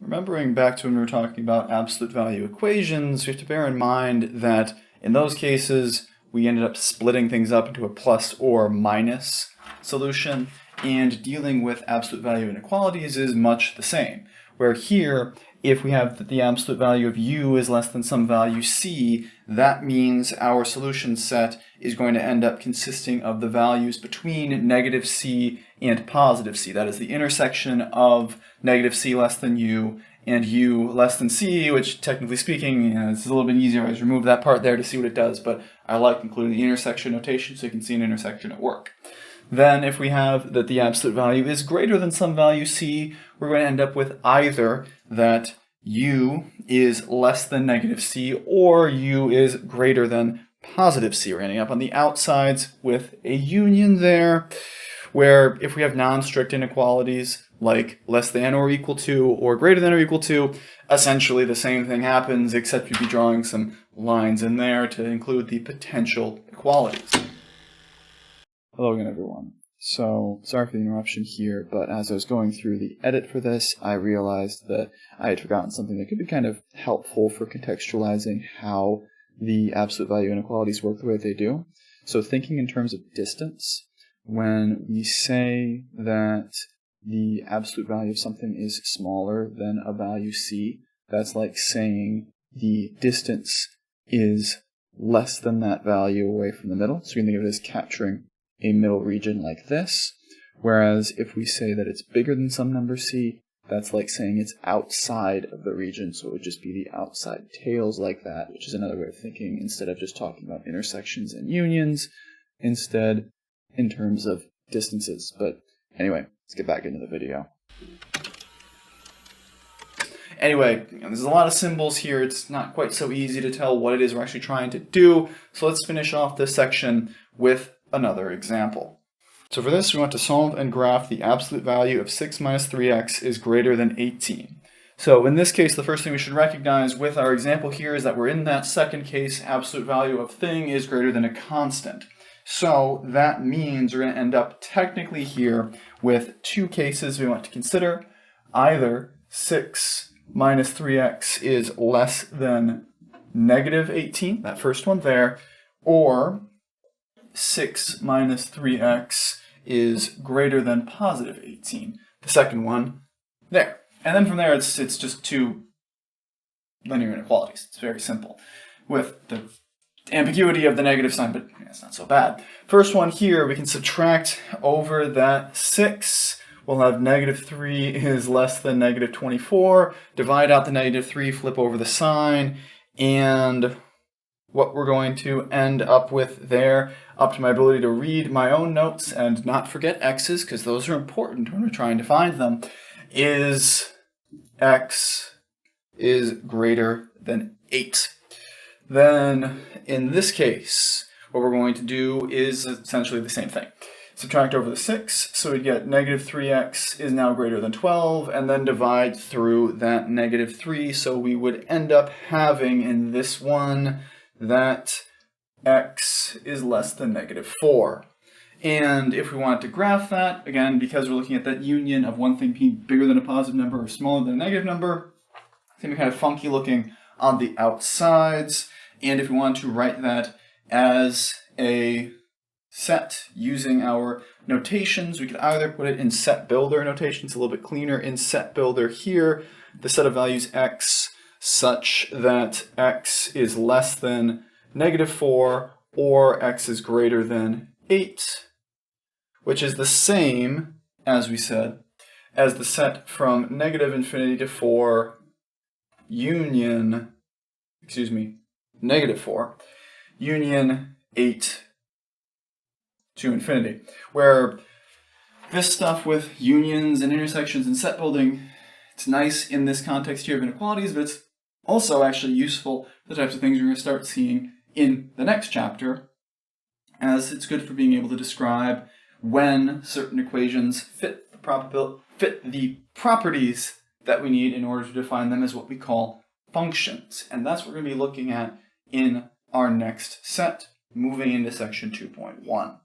Remembering back to when we were talking about absolute value equations, we have to bear in mind that in those cases, we ended up splitting things up into a plus or minus solution, and dealing with absolute value inequalities is much the same. Where here, if we have that the absolute value of u is less than some value c, that means our solution set is going to end up consisting of the values between negative c and positive c. That is the intersection of negative c less than u and u less than c, which technically speaking, it's a little bit easier. I just remove that part there to see what it does, but I like including the intersection notation so you can see an intersection at work. Then if we have that the absolute value is greater than some value c, we're going to end up with either that u is less than negative c or u is greater than positive c. We're ending up on the outsides with a union there, where if we have non-strict inequalities like less than or equal to or greater than or equal to, essentially the same thing happens, except you'd be drawing some lines in there to include the potential equalities. Hello again, everyone. So, sorry for the interruption here, but as I was going through the edit for this, I realized that I had forgotten something that could be kind of helpful for contextualizing how the absolute value inequalities work the way they do. So thinking in terms of distance, when we say that the absolute value of something is smaller than a value c, that's like saying the distance is less than that value away from the middle. So we can think of it as capturing a middle region like this. Whereas if we say that it's bigger than some number c, that's like saying it's outside of the region, so it would just be the outside tails like that, which is another way of thinking, instead of just talking about intersections and unions, instead in terms of distances. But anyway, let's get back into the video. Anyway, there's a lot of symbols here. It's not quite so easy to tell what it is we're actually trying to do. So let's finish off this section with another example. So for this, we want to solve and graph the absolute value of 6 minus 3x is greater than 18. So in this case, the first thing we should recognize with our example here is that we're in that second case, absolute value of thing is greater than a constant. So that means we're going to end up technically here with two cases we want to consider. Either 6 minus 3x is less than negative 18, that first one there, or 6 minus 3x is greater than positive 18, the second one there. And then from there, it's just two linear inequalities. It's very simple with the ambiguity of the negative sign, but it's not so bad. First one here, we can subtract over that 6. We'll have negative 3 is less than negative 24. Divide out the negative 3, flip over the sign, and what we're going to end up with there, up to my ability to read my own notes and not forget x's, because those are important when we're trying to find them, is x is greater than 8. Then, in this case, what we're going to do is essentially the same thing. Subtract over the 6, so we get negative 3x is now greater than 12, and then divide through that negative 3, so we would end up having in this one that x is less than negative 4. And if we wanted to graph that, again, because we're looking at that union of one thing being bigger than a positive number or smaller than a negative number, it's going to be kind of funky looking on the outsides. And if we want to write that as a set using our notations, we could either put it in set builder notation. It's a little bit cleaner in set builder here. The set of values x such that x is less than negative 4 or x is greater than 8, which is the same, as we said, as the set from negative infinity to 4 union, negative 4, union 8 to infinity, where this stuff with unions and intersections and set building, it's nice in this context here of inequalities, but it's also actually useful for the types of things you're going to start seeing in the next chapter, as it's good for being able to describe when certain equations fit the properties that we need in order to define them as what we call functions. And that's what we're going to be looking at in our next set, moving into section 2.1.